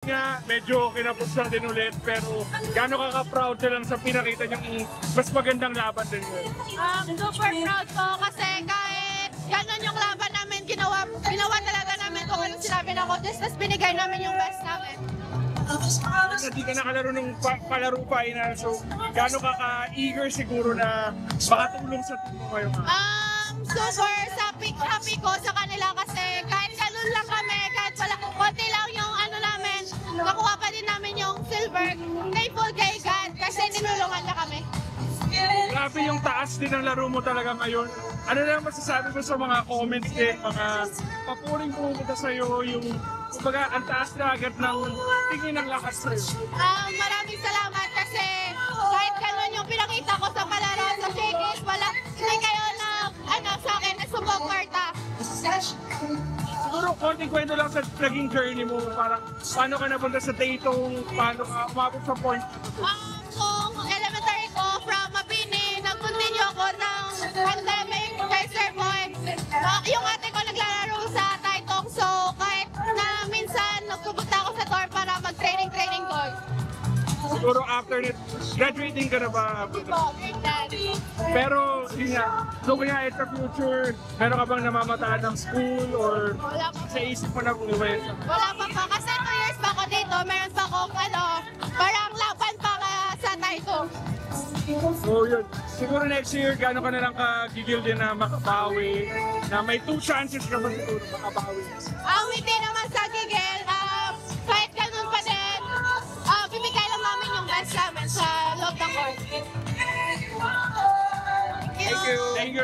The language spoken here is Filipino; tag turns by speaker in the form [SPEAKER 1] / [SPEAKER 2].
[SPEAKER 1] Nga, medyo kinapos lang din ulit, pero gaano ka-proud siya lang sa pinakita niyang mas magandang laban din yun?
[SPEAKER 2] Super proud po kasi kahit gano'n yung laban namin, ginawa talaga namin kung ano sinabi ng coaches, tapos binigay namin yung best namin.
[SPEAKER 1] Hindi ka nakalaro ng palaro final, so gaano ka ka-eager siguro na makatulong sa team mo ngayon?
[SPEAKER 2] Super happy ko sa kanila kasi kahit ganun lang kami, kahit wala konti lang yung ano namin, nakuha pa din namin yung silver. Thankful kay God kasi tinulungan na kami.
[SPEAKER 1] Grabe yung taas din ng laro mo talaga ngayon. Ano lang masasabi mo sa mga comments din, mga papuring pumunta sa'yo, yung kumbaga ang taas na agad ng tingin ng lakas sa'yo?
[SPEAKER 2] Maraming salamat kasi kahit ganun yung pinakita ko sa palaro sa Shakey's, hindi kayo na sa akin na sumuporta.
[SPEAKER 1] Siguro konting kwento lang sa naging journey mo, parang paano ka napunta sa Dayton, paano ka umabot sa point?
[SPEAKER 2] Kung elementary ko, from Mabini, nag-continue ako ng pandemic kay Sir Boy. Yung ate ko naglalaro sa Taytong, so kahit na minsan nagpupunta ako sa tour para mag-training ko.
[SPEAKER 1] Siguro after it, graduating ka na ba? Pero yun nga, looking at the future, meron ka bang namamataan ng school or
[SPEAKER 2] Wala pa.
[SPEAKER 1] sa isip mo na bumuwi?
[SPEAKER 2] Wala pa po, kasi 2 years pa ako dito, meron pa akong parang laban pa sa Taytong.
[SPEAKER 1] So yun, siguro next year, gano'n ka na lang kagigil din na makabawi, na may 2 chances ka ba siguro makabawi?
[SPEAKER 2] Hindi naman sa gigil, kahit ganun pa din, bibigay lang namin yung best namin sa loob ng court.
[SPEAKER 1] Thank you. Thank you.